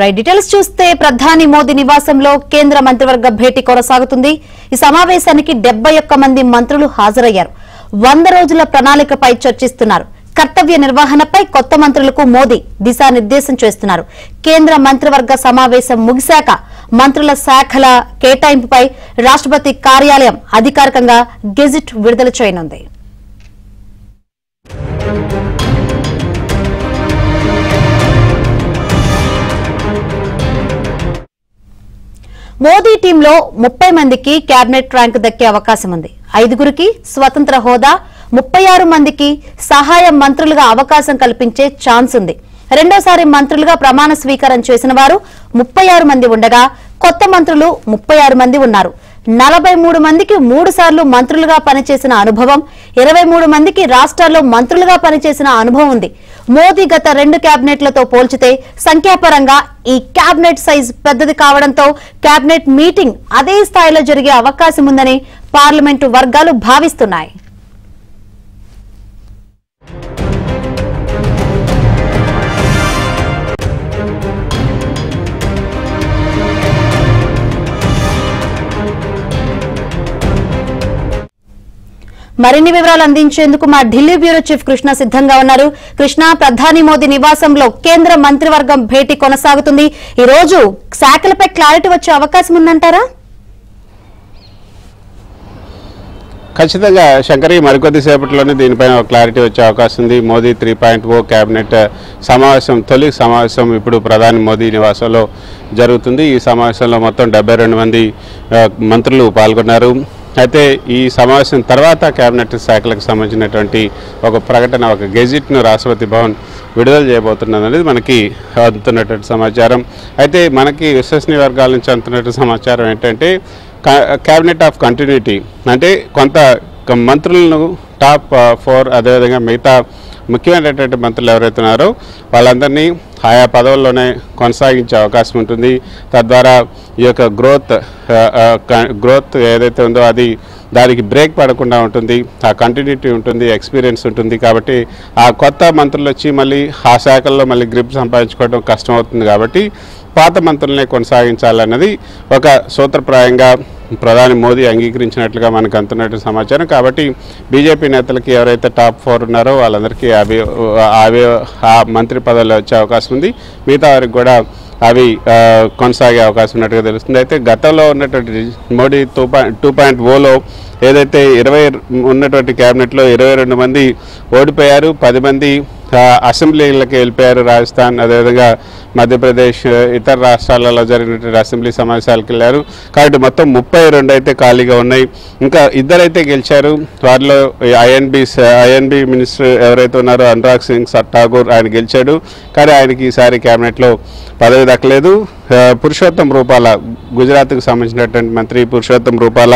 Right details చూస్తే ప్రధాని మోదీ నివాసంలో కేంద్ర మంత్రివర్గ భేటీ కొనసాగుతుంది. ఈ సమావేశానికి 71 మంది మంత్రులు హాజరయ్యారు. 100 రోజుల ప్రణాళికపై చర్చిస్తున్నారు. కర్తవ్య నిర్వహణపై కొత్త మంత్రులకు మోదీ దిశానిర్దేశం చేస్తున్నారు. కేంద్ర మంత్రివర్గ సమావేశం ముగిశాక మంత్రుల శాఖల కేటాయింపుపై రాష్ట్రపతి కార్యాలయం అధికారికంగా గెజిట్ విడుదల చేయనుంది. మోదీ టీంలో 30 మందికి కేబినెట్ ర్యాంకు దక్కే అవకాశం ఉంది. 5గురికి స్వతంత్ర హోదా, 36 మందికి సహాయ మంత్రులుగా అవకాశం కల్పించే ఛాన్స్ ఉంది. రెండోసారి మంత్రులుగా ప్రమాణ స్వీకారం చేసిన వారు 36 మంది ఉండగా కొత్త మంత్రులు 36 మంది ఉన్నారు. 43 మందికి 3 సార్లు మంత్రులుగా పనిచేసిన అనుభవం, 23 మందికి రాష్ట్రాల్లో మంత్రులుగా పనిచేసిన అనుభవం ఉంది. మోదీ గత 2 కేబినెట్లతో పోల్చితే సంఖ్యాపరంగా ఈ కేబినెట్ సైజ్ పెద్దది కావడంతో కేబినెట్ మీటింగ్ అదే స్థాయిలో జరిగే అవకాశం ఉందని పార్లమెంటు వర్గాలు భావిస్తున్నాయి. మరిన్ని వివరాలు అందించేందుకు మా ఢిల్లీ బ్యూరో చీఫ్ కృష్ణ సిద్ధంగా ఉన్నారు. కృష్ణ, ప్రధాని మోదీ నివాసంలో కేంద్ర మంత్రివర్గం భేటీ కొనసాగుతుంది. ఈ రోజు శాఖలపై క్లారిటీ వచ్చే అవకాశం ఉందంటారా? ఖచ్చితంగా శంకరి, మరికొద్దిసేపట్లోనే దీనిపైన క్లారిటీ వచ్చే అవకాశం ఉంది. మోదీ 3.0 కేబినెట్ సమావేశం, తొలి సమావేశం ఇప్పుడు ప్రధాని మోదీ నివాసంలో జరుగుతుంది. ఈ సమావేశంలో మొత్తం 72 మంది మంత్రులు పాల్గొన్నారు. అయితే ఈ సమావేశం తర్వాత కేబినెట్ శాఖలకు సంబంధించినటువంటి ఒక ప్రకటన, ఒక గెజిట్ను రాష్ట్రపతి భవన్ విడుదల చేయబోతున్నది మనకి అందుతున్నటువంటి సమాచారం. అయితే మనకి విశ్వసనీయ వర్గాల నుంచి అందుతున్నటువంటి సమాచారం ఏంటంటే క్యాబినెట్ ఆఫ్ కంటిన్యూటీ, అంటే కొంత మంత్రులను టాప్ 4 అదేవిధంగా మిగతా ముఖ్యమైనటువంటి మంత్రులు ఎవరైతే ఉన్నారో వాళ్ళందరినీ ఆయా పదవుల్లోనే కొనసాగించే అవకాశం ఉంటుంది. తద్వారా ఈ యొక్క గ్రోత్ ఏదైతే ఉందో అది దానికి బ్రేక్ పడకుండా ఉంటుంది, ఆ కంటిన్యూటీ ఉంటుంది, ఎక్స్పీరియన్స్ ఉంటుంది. కాబట్టి ఆ కొత్త మంత్రులు వచ్చి మళ్ళీ ఆ శాఖల్లో మళ్ళీ గ్రిప్ సంపాదించుకోవడం కష్టం అవుతుంది. కాబట్టి పాత మంత్రులనే కొనసాగించాలన్నది ఒక సూత్రప్రాయంగా ప్రధాని మోదీ అంగీకరించినట్లుగా మనకు అందుతున్నట్టు సమాచారం. కాబట్టి బీజేపీ నేతలకి ఎవరైతే టాప్ 4 ఉన్నారో వాళ్ళందరికీ ఆ మంత్రి పదవులు వచ్చే అవకాశం ఉంది. మిగతా వారికి కూడా అవి కొనసాగే అవకాశం ఉన్నట్టుగా తెలుస్తుంది. అయితే గతంలో ఉన్నటువంటి మోడీ 2.0లో ఏదైతే 20 ఉన్నటువంటి క్యాబినెట్లో 22 మంది ఓడిపోయారు, 10 మంది అసెంబ్లీలకు వెళ్ళిపోయారు. రాజస్థాన్, అదేవిధంగా మధ్యప్రదేశ్, ఇతర రాష్ట్రాలలో జరిగినటువంటి అసెంబ్లీ సమావేశాలకు వెళ్ళారు. కాబట్టి మొత్తం 32 అయితే ఖాళీగా ఉన్నాయి. ఇంకా 2 అయితే గెలిచారు. వారిలో ఐఎన్బి మినిస్టర్ ఎవరైతే ఉన్నారో అనురాగ్ సింగ్ ఠాకూర్, ఆయన గెలిచాడు. కానీ ఆయనకి ఈసారి క్యాబినెట్లో పదవి దక్కలేదు. పురుషోత్తం రూపాల, గుజరాత్కు సంబంధించినటువంటి మంత్రి పురుషోత్తం రూపాల,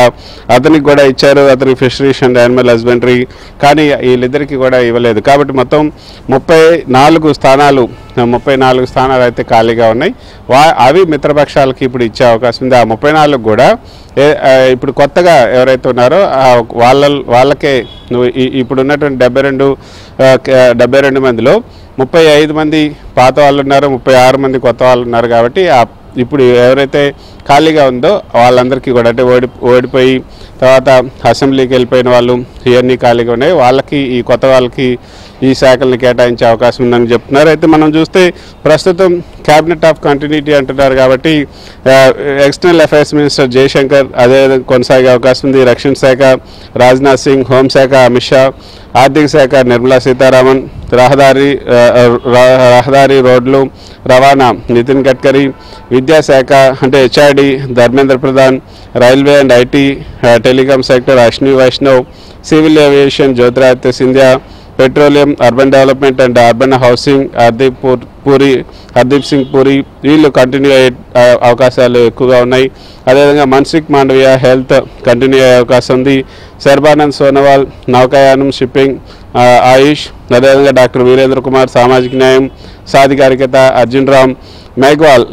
అతనికి కూడా ఇచ్చారు. అతనికి ఫిషరీస్ అండ్ యానిమల్ హస్బెండరీ, కానీ వీళ్ళిద్దరికీ కూడా ఇవ్వలేదు. కాబట్టి మొత్తం 34 స్థానాలు అయితే ఖాళీగా ఉన్నాయి. అవి మిత్రపక్షాలకి ఇప్పుడు ఇచ్చే అవకాశం ఉంది. ఆ 34 కూడా ఇప్పుడు కొత్తగా ఎవరైతే ఉన్నారో వాళ్ళకే ఇప్పుడు ఉన్నటువంటి 72 మందిలో 35 మంది పాత వాళ్ళు ఉన్నారు, 36 మంది కొత్త వాళ్ళు ఉన్నారు. కాబట్టి ఇప్పుడు ఎవరైతే ఖాళీగా ఉందో వాళ్ళందరికీ కూడా, అంటే ఓడిపోయి తర్వాత అసెంబ్లీకి వెళ్ళిపోయిన వాళ్ళు ఇవన్నీ ఖాళీగా ఉన్నాయి, వాళ్ళకి ఈ కొత్త వాళ్ళకి ఈ శాఖల్ని కేటాయించే అవకాశం ఉందని చెప్తున్నారు. అయితే మనం చూస్తే ప్రస్తుతం క్యాబినెట్ ఆఫ్ కంటిన్యూటీ అంటున్నారు. కాబట్టి ఎక్స్టర్నల్ అఫైర్స్ మినిస్టర్ జయశంకర్ అదే కొనసాగే అవకాశం ఉంది. రక్షణ శాఖ రాజ్నాథ్ సింగ్, హోంశాఖ అమిత్ షా, ఆర్థిక శాఖ నిర్మలా సీతారామన్, రహదారి రోడ్లు రవాణా నితిన్ గడ్కరీ, విద్యాశాఖ అంటే HRD Dharmendra Pradhan, railway and IT telecom sector Ashwini Vaishnaw, civil aviation Jyotiraditya Scindia, petroleum, urban development and urban housing Hardeep Singh Puri, వీళ్ళు కంటిన్యూ అయ్యే అవకాశాలు ఎక్కువగా ఉన్నాయి. అదేవిధంగా మన్సుఖ్ మాండవియా హెల్త్ కంటిన్యూ అయ్యే అవకాశం ఉంది. సర్బానంద్ సోనోవాల్ నౌకాయానం షిప్పింగ్ ఆయుష్, అదేవిధంగా డాక్టర్ వీరేంద్ర కుమార్ సామాజిక న్యాయం సాధికారికత, అర్జున్ రామ్ మేఘ్వాల్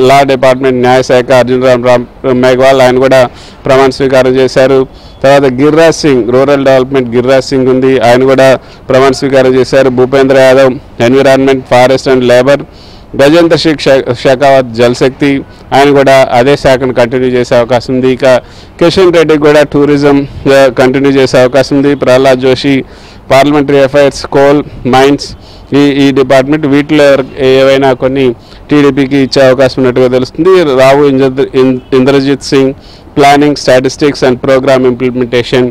లా డిపార్ట్మెంట్ న్యాయశాఖ అర్జున్ రామ్ మేఘ్వాల్, ఆయన కూడా ప్రమాణ స్వీకారం చేశారు. తర్వాత గిరిరాజ్ సింగ్ రూరల్ డెవలప్మెంట్ గిరిరాజ్ సింగ్ ఉంది, ఆయన కూడా ప్రమాణ స్వీకారం చేశారు. Bhupendra Yadav environment forest and labour, Gajendra Singh Shekhawat Jal Shakti, ఆయన కూడా అదే శాఖను కంటిన్యూ చేసే అవకాశం ఉంది. ఇక కిషన్ రెడ్డికి కూడా టూరిజం కంటిన్యూ చేసే అవకాశం ఉంది. Pralhad Joshi parliamentary affairs, coal, mines ఈ డిపార్ట్మెంట్, వీటిలో ఏవైనా కొన్ని టీడీపీకి ఇచ్చే అవకాశం ఉన్నట్టుగా తెలుస్తుంది. Rao Inderjit Singh planning, statistics and programme implementation,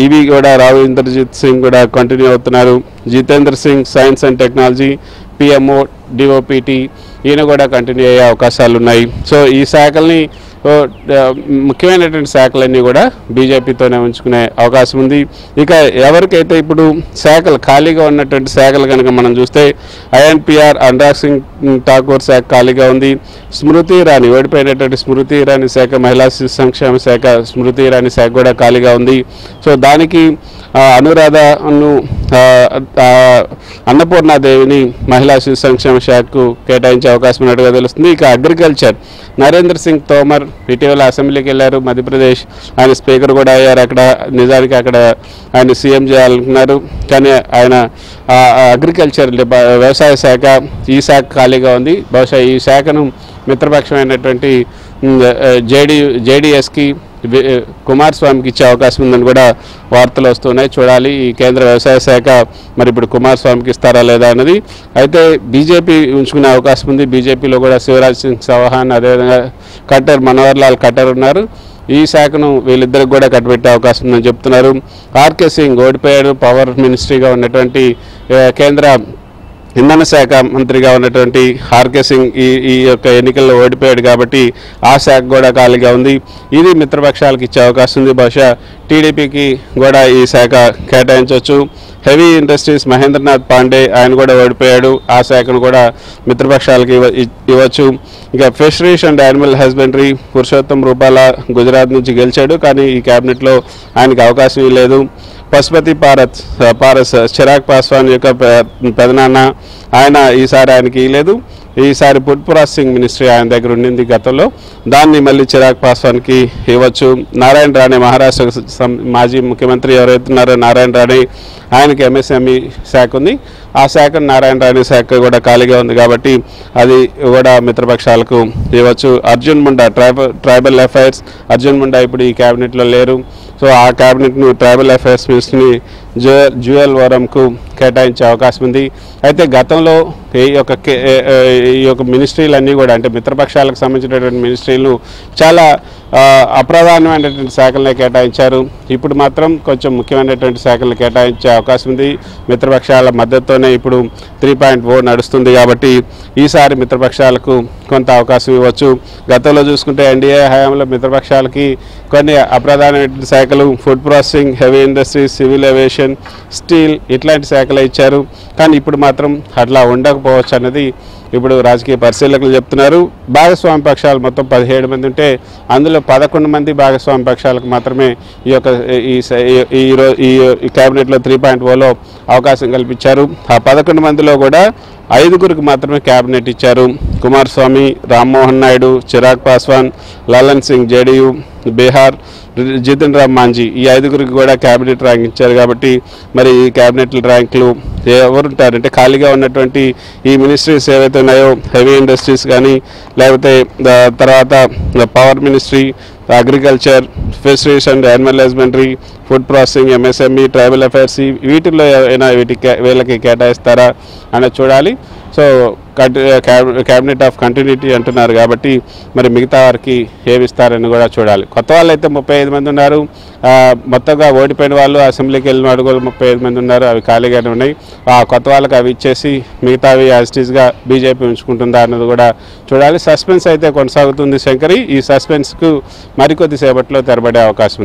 ఇవి కూడా రావు ఇంద్రజిత్ సింగ్ కూడా కంటిన్యూ అవుతున్నారు. Jitendra Singh science and technology, PMO, DOPT, ఈయన కూడా కంటిన్యూ అయ్యే అవకాశాలు ఉన్నాయి. సో ఈ శాఖల్ని ముఖ్యమైనటువంటి శాఖలన్నీ కూడా బీజేపీతోనే ఉంచుకునే అవకాశం ఉంది. ఇక ఎవరికైతే ఇప్పుడు శాఖలు ఖాళీగా ఉన్నటువంటి శాఖలు కనుక మనం చూస్తే ఐఎన్పిఆర్ అనురాగ్ సింగ్ ఠాకూర్ శాఖ ఖాళీగా ఉంది. స్మృతి ఇరానీ, ఓడిపోయినటువంటి స్మృతి ఇరానీ శాఖ, మహిళా శిశు సంక్షేమ శాఖ స్మృతి ఇరానీ శాఖ కూడా ఖాళీగా ఉంది. సో దానికి అనురాధను అన్నపూర్ణాదేవిని మహిళా శిశు సంక్షేమ శాఖకు కేటాయించే అవకాశం ఉన్నట్టుగా తెలుస్తుంది. ఇక అగ్రికల్చర్ నరేంద్ర సింగ్ తోమర్ ఇటీవల అసెంబ్లీకి వెళ్ళారు మధ్యప్రదేశ్, ఆయన స్పీకర్ కూడా అయ్యారు. అక్కడ నిజానికి అక్కడ ఆయన సీఎం చేయాలనుకున్నారు, కానీ ఆయన అగ్రికల్చర్ వ్యవసాయ శాఖ, ఈ శాఖ ఖాళీగా ఉంది. బహుశా ఈ శాఖను మిత్రపక్షమైనటువంటి జేడీఎస్కి కుమారస్వామికి ఇచ్చే అవకాశం ఉందని కూడా వార్తలు వస్తున్నాయి. చూడాలి ఈ కేంద్ర వ్యవసాయ శాఖ మరి ఇప్పుడు కుమారస్వామికి ఇస్తారా లేదా అన్నది. అయితే బీజేపీ ఉంచుకునే అవకాశం ఉంది. బీజేపీలో కూడా శివరాజ్ సింగ్ చౌహాన్, అదేవిధంగా మనోహర్ లాల్ ఖట్టర్ ఉన్నారు. ఈ శాఖను వీళ్ళిద్దరికి కూడా కట్టబెట్టే అవకాశం ఉందని చెప్తున్నారు. ఆర్కే సింగ్ ఓడిపోయాడు, పవర్ మినిస్ట్రీగా ఉన్నటువంటి కేంద్ర ఇంధన శాఖ మంత్రిగా ఉన్నటువంటి ఆర్కే సింగ్ ఈ యొక్క ఎన్నికల్లో ఓడిపోయాడు కాబట్టి ఆ శాఖ కూడా ఖాళీగా ఉంది. ఇది మిత్రపక్షాలకు ఇచ్చే అవకాశం ఉంది. బహుశా టీడీపీకి కూడా ఈ శాఖ కేటాయించవచ్చు. హెవీ ఇండస్ట్రీస్ మహేంద్రనాథ్ పాండే, ఆయన కూడా ఓడిపోయాడు, ఆ శాఖను కూడా మిత్రపక్షాలకు ఇవ్వచ్చు. ఇక fisheries and animal husbandry Purushottam రూపాల గుజరాత్ నుంచి గెలిచాడు, కానీ ఈ క్యాబినెట్లో ఆయనకు అవకాశం లేదు. పశుపతి పారస్ చిరాగ్ పాస్వాన్ యొక్క పెదనాన్న, ఆయన ఈసారి ఆయనకి లేదు. ఈసారి ఫుడ్ ప్రాసెసింగ్ మినిస్ట్రీ ఆయన దగ్గర ఉండింది గతంలో, దాన్ని మళ్ళీ చిరాగ్ పాస్వాన్కి ఇవ్వచ్చు. నారాయణ రాణే మహారాష్ట్ర మాజీ ముఖ్యమంత్రి ఎవరైతే ఉన్నారో నారాయణ రాణే, ఆయనకి ఎంఎస్ఎంఈ శాఖ ఉంది. ఆ శాఖ నారాయణ రాణే శాఖ కూడా ఖాళీగా ఉంది కాబట్టి అది కూడా మిత్రపక్షాలకు ఇవ్వచ్చు. అర్జున్ ముండా ట్రైబల్ అఫైర్స్, అర్జున్ ముండా ఇప్పుడు ఈ క్యాబినెట్లో లేరు. సో ఆ క్యాబినెట్ను ట్రైబల్ అఫైర్స్ మినిస్టర్ని జ్యువెల్ ఓరంకు కేటాయించే అవకాశం ఉంది. అయితే గతంలో ఈ యొక్క మినిస్ట్రీలన్నీ కూడా అంటే మిత్రపక్షాలకు సంబంధించినటువంటి మినిస్ట్రీలను చాలా అప్రధానమైనటువంటి శాఖలనే కేటాయించారు. ఇప్పుడు మాత్రం కొంచెం ముఖ్యమైనటువంటి శాఖలను కేటాయించే అవకాశం ఉంది. మిత్రపక్షాల మద్దతుతోనే ఇప్పుడు 3.0 నడుస్తుంది కాబట్టి ఈసారి మిత్రపక్షాలకు కొంత అవకాశం ఇవ్వచ్చు. గతంలో చూసుకుంటే ఎన్డీఏ హయాంలో మిత్రపక్షాలకి కొన్ని అప్రధానమైన శాఖలు food processing, heavy industries, civil aviation, steel ఇట్లాంటి శాఖలు ఇచ్చారు. కానీ ఇప్పుడు మాత్రం అట్లా ఉండకపోవచ్చు అన్నది ఇప్పుడు రాజకీయ పరిశీలకులు చెప్తున్నారు. భాగస్వామి పక్షాలు మొత్తం 17 మంది ఉంటే అందులో 11 మంది భాగస్వామి పక్షాలకు మాత్రమే ఈ యొక్క ఈ క్యాబినెట్లో 3.0లో అవకాశం కల్పించారు. ఆ 11 మందిలో కూడా 5గురికి మాత్రమే క్యాబినెట్ ఇచ్చారు. కుమారస్వామి, రామ్మోహన్ నాయుడు, చిరాగ్ పాస్వాన్, లలన్ సింగ్ జేడీయూ, బీహార్, జితిన్ రామ్ మాంజీ, ఈ 5గురికి కూడా క్యాబినెట్ ర్యాంక్ ఇచ్చారు. కాబట్టి మరి ఈ క్యాబినెట్ ర్యాంకులు ఎవరుంటారంటే ఖాళీగా ఉన్నటువంటి ఈ మినిస్ట్రీస్ ఏవైతే ఉన్నాయో హెవీ ఇండస్ట్రీస్ కానీ, లేకపోతే తర్వాత power ministry, agriculture, fisheries and animal husbandry, food processing, MSME, tribal affairs, వీటిల్లో ఏమైనా వీళ్ళకి కేటాయిస్తారా అనేది చూడాలి. సో క్యాబినెట్ ఆఫ్ కంటిన్యూటీ అంటున్నారు కాబట్టి మరి మిగతా వారికి ఏమి ఇస్తారని కూడా చూడాలి. కొత్త వాళ్ళు అయితే 35 మంది ఉన్నారు. మొత్తంగా ఓడిపోయిన వాళ్ళు అసెంబ్లీకి వెళ్ళిన వాడు కూడా 35 మంది ఉన్నారు. అవి ఖాళీగానే ఉన్నాయి. ఆ కొత్త వాళ్ళకి అవి ఇచ్చేసి మిగతావి యాజిటీస్గా బీజేపీ ఉంచుకుంటుందా అన్నది కూడా చూడాలి. సస్పెన్స్ అయితే కొనసాగుతుంది శంకరి. ఈ సస్పెన్స్కు మరికొద్ది సేపట్లో తెరబడే అవకాశం ఉంది.